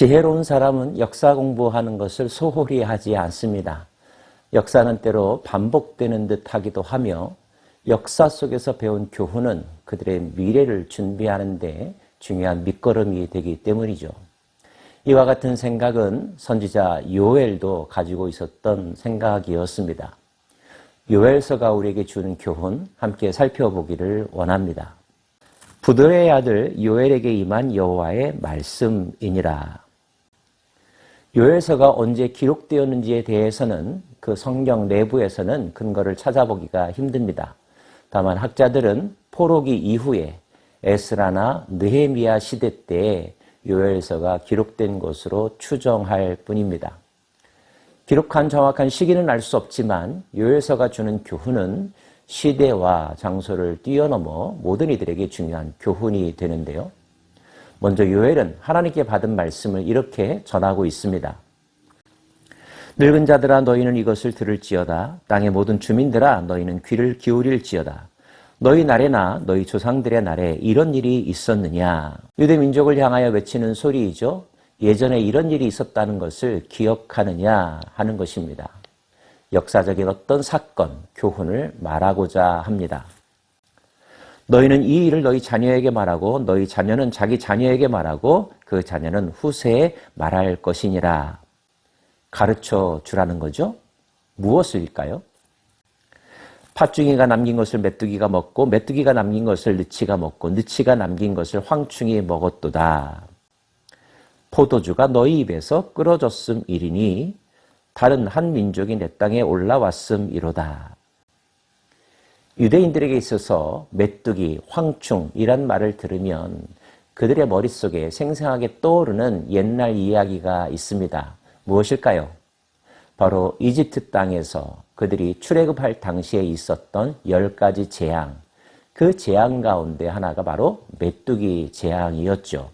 지혜로운 사람은 역사 공부하는 것을 소홀히 하지 않습니다. 역사는 때로 반복되는 듯 하기도 하며 역사 속에서 배운 교훈은 그들의 미래를 준비하는 데 중요한 밑거름이 되기 때문이죠. 이와 같은 생각은 선지자 요엘도 가지고 있었던 생각이었습니다. 요엘서가 우리에게 주는 교훈 함께 살펴보기를 원합니다. 부들의 아들 요엘에게 임한 여호와의 말씀이니라. 요엘서가 언제 기록되었는지에 대해서는 그 성경 내부에서는 근거를 찾아보기가 힘듭니다. 다만 학자들은 포로기 이후에 에스라나 느헤미야 시대 때에 요엘서가 기록된 것으로 추정할 뿐입니다. 기록한 정확한 시기는 알 수 없지만 요엘서가 주는 교훈은 시대와 장소를 뛰어넘어 모든 이들에게 중요한 교훈이 되는데요. 먼저 요엘은 하나님께 받은 말씀을 이렇게 전하고 있습니다. 늙은 자들아 너희는 이것을 들을지어다. 땅의 모든 주민들아 너희는 귀를 기울일지어다. 너희 날에나 너희 조상들의 날에 이런 일이 있었느냐. 유대 민족을 향하여 외치는 소리이죠. 예전에 이런 일이 있었다는 것을 기억하느냐 하는 것입니다. 역사적인 어떤 사건, 교훈을 말하고자 합니다. 너희는 이 일을 너희 자녀에게 말하고 너희 자녀는 자기 자녀에게 말하고 그 자녀는 후세에 말할 것이니라. 가르쳐 주라는 거죠. 무엇일까요? 팥중이가 남긴 것을 메뚜기가 먹고 메뚜기가 남긴 것을 느치가 먹고 느치가 남긴 것을 황충이 먹었도다. 포도주가 너희 입에서 끓어졌음이리니 다른 한 민족이 내 땅에 올라왔음이로다. 유대인들에게 있어서 메뚜기, 황충이란 말을 들으면 그들의 머릿속에 생생하게 떠오르는 옛날 이야기가 있습니다. 무엇일까요? 바로 이집트 땅에서 그들이 출애굽할 당시에 있었던 10가지 재앙, 그 재앙 가운데 하나가 바로 메뚜기 재앙이었죠.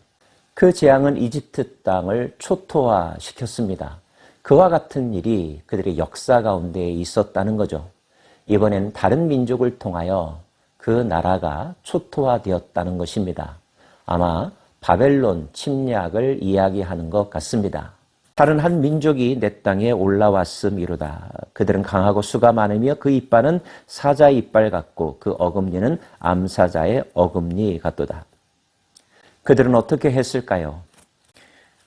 그 재앙은 이집트 땅을 초토화시켰습니다. 그와 같은 일이 그들의 역사 가운데 있었다는 거죠. 이번엔 다른 민족을 통하여 그 나라가 초토화되었다는 것입니다. 아마 바벨론 침략을 이야기하는 것 같습니다. 다른 한 민족이 내 땅에 올라왔음이로다. 그들은 강하고 수가 많으며 그 이빨은 사자의 이빨 같고 그 어금니는 암사자의 어금니 같도다. 그들은 어떻게 했을까요?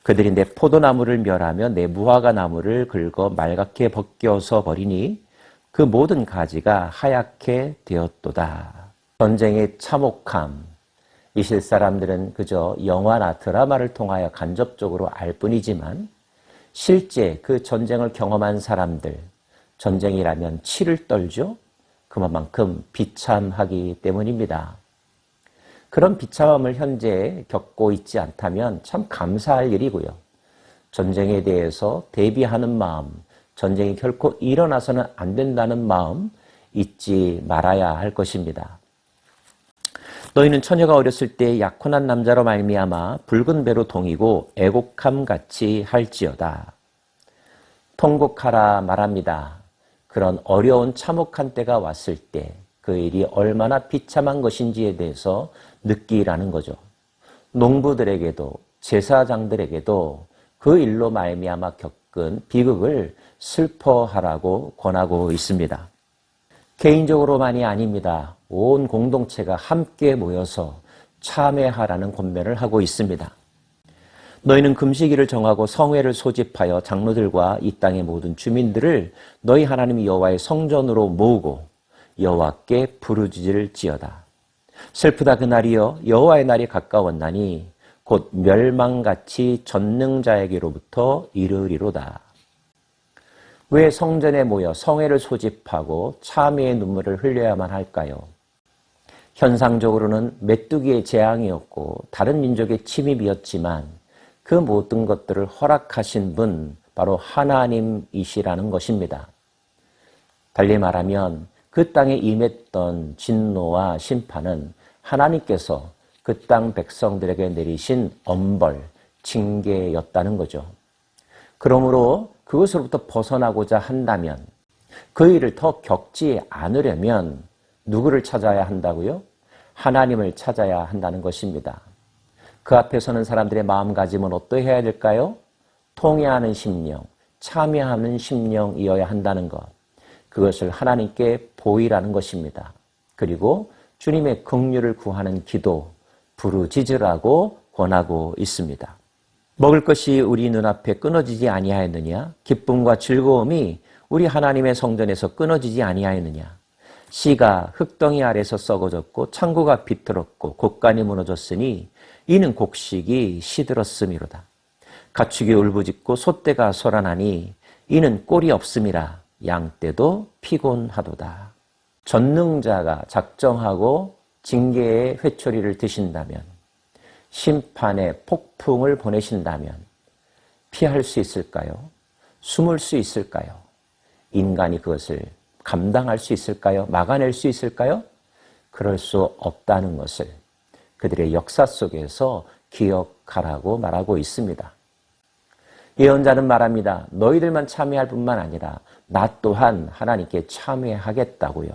그들이 내 포도나무를 멸하며 내 무화과 나무를 긁어 말갛게 벗겨서 버리니 그 모든 가지가 하얗게 되었도다. 전쟁의 참혹함, 이실 사람들은 그저 영화나 드라마를 통하여 간접적으로 알 뿐이지만 실제 그 전쟁을 경험한 사람들, 전쟁이라면 치를 떨죠? 그만큼 비참하기 때문입니다. 그런 비참함을 현재 겪고 있지 않다면 참 감사할 일이고요. 전쟁에 대해서 대비하는 마음, 전쟁이 결코 일어나서는 안 된다는 마음 잊지 말아야 할 것입니다. 너희는 처녀가 어렸을 때 약혼한 남자로 말미암아 붉은 배로 동이고 애곡함같이 할지어다. 통곡하라 말합니다. 그런 어려운 참혹한 때가 왔을 때 그 일이 얼마나 비참한 것인지에 대해서 느끼라는 거죠. 농부들에게도 제사장들에게도 그 일로 말미암아 겪은 비극을 슬퍼하라고 권하고 있습니다. 개인적으로만이 아닙니다. 온 공동체가 함께 모여서 참회하라는 권면을 하고 있습니다. 너희는 금식일을 정하고 성회를 소집하여 장로들과 이 땅의 모든 주민들을 너희 하나님 여호와의 성전으로 모으고 여호와께 부르짖을지어다. 슬프다 그날이여 여호와의 날이 가까웠나니 곧 멸망같이 전능자에게로부터 이르리로다. 왜 성전에 모여 성회를 소집하고 참회의 눈물을 흘려야만 할까요? 현상적으로는 메뚜기의 재앙이었고 다른 민족의 침입이었지만 그 모든 것들을 허락하신 분 바로 하나님이시라는 것입니다. 달리 말하면 그 땅에 임했던 진노와 심판은 하나님께서 그 땅 백성들에게 내리신 엄벌, 징계였다는 거죠. 그러므로 그것으로부터 벗어나고자 한다면 그 일을 더 겪지 않으려면 누구를 찾아야 한다고요? 하나님을 찾아야 한다는 것입니다. 그 앞에 서는 사람들의 마음가짐은 어떠해야 될까요? 통회하는 심령, 참여하는 심령이어야 한다는 것. 그것을 하나님께 보이라는 것입니다. 그리고 주님의 긍휼을 구하는 기도, 부르짖으라고 권하고 있습니다. 먹을 것이 우리 눈앞에 끊어지지 아니하였느냐? 기쁨과 즐거움이 우리 하나님의 성전에서 끊어지지 아니하였느냐? 씨가 흙덩이 아래서 썩어졌고 창고가 비틀었고 곡간이 무너졌으니 이는 곡식이 시들었음이로다. 가축이 울부짖고 소떼가 소란하니 이는 꼴이 없음이라. 양떼도 피곤하도다. 전능자가 작정하고 징계의 회초리를 드신다면, 심판의 폭풍을 보내신다면 피할 수 있을까요? 숨을 수 있을까요? 인간이 그것을 감당할 수 있을까요? 막아낼 수 있을까요? 그럴 수 없다는 것을 그들의 역사 속에서 기억하라고 말하고 있습니다. 예언자는 말합니다. 너희들만 참여할 뿐만 아니라 나 또한 하나님께 참여하겠다고요.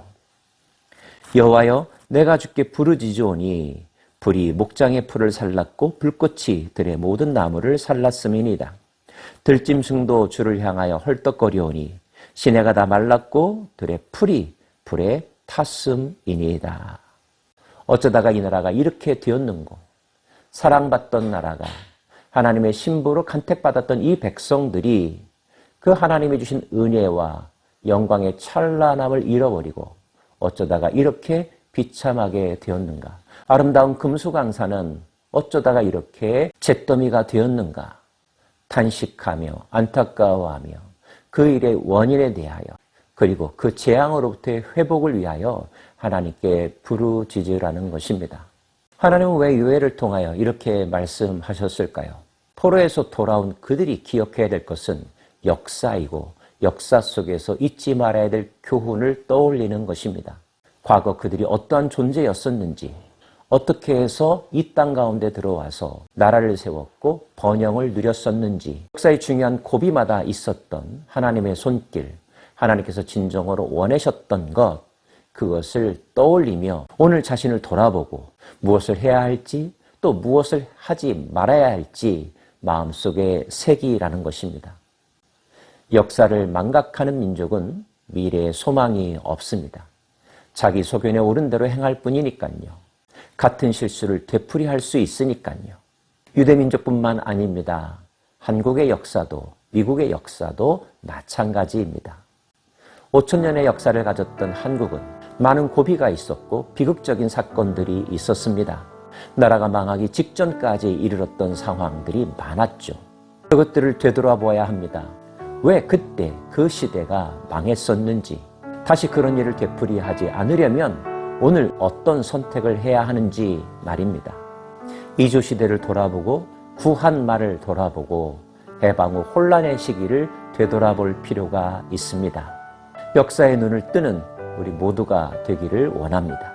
여호와여, 내가 주께 부르짖으오니 불이 목장의 풀을 살랐고 불꽃이 들의 모든 나무를 살랐음이니이다. 들짐승도 주를 향하여 헐떡거리오니 시내가 다 말랐고 들의 풀이 불에 탔음이니이다. 어쩌다가 이 나라가 이렇게 되었는고, 사랑받던 나라가, 하나님의 신부로 간택받았던 이 백성들이 그 하나님이 주신 은혜와 영광의 찬란함을 잃어버리고 어쩌다가 이렇게 비참하게 되었는가? 아름다운 금수강산은 어쩌다가 이렇게 잿더미가 되었는가? 탄식하며 안타까워하며 그 일의 원인에 대하여, 그리고 그 재앙으로부터의 회복을 위하여 하나님께 부르짖으라는 것입니다. 하나님은 왜 유해를 통하여 이렇게 말씀하셨을까요? 포로에서 돌아온 그들이 기억해야 될 것은 역사이고 역사 속에서 잊지 말아야 될 교훈을 떠올리는 것입니다. 과거 그들이 어떠한 존재였었는지, 어떻게 해서 이 땅 가운데 들어와서 나라를 세웠고 번영을 누렸었는지, 역사의 중요한 고비마다 있었던 하나님의 손길, 하나님께서 진정으로 원하셨던 것, 그것을 떠올리며 오늘 자신을 돌아보고 무엇을 해야 할지, 또 무엇을 하지 말아야 할지 마음속에 새기라는 것입니다. 역사를 망각하는 민족은 미래에 소망이 없습니다. 자기 소견에 옳은 대로 행할 뿐이니까요. 같은 실수를 되풀이할 수 있으니까요. 유대민족뿐만 아닙니다. 한국의 역사도 미국의 역사도 마찬가지입니다. 5,000년의 역사를 가졌던 한국은 많은 고비가 있었고 비극적인 사건들이 있었습니다. 나라가 망하기 직전까지 이르렀던 상황들이 많았죠. 그것들을 되돌아보아야 합니다. 왜 그때 그 시대가 망했었는지, 다시 그런 일을 되풀이하지 않으려면 오늘 어떤 선택을 해야 하는지 말입니다. 이주 시대를 돌아보고 구한말을 돌아보고 해방 후 혼란의 시기를 되돌아볼 필요가 있습니다. 역사의 눈을 뜨는 우리 모두가 되기를 원합니다.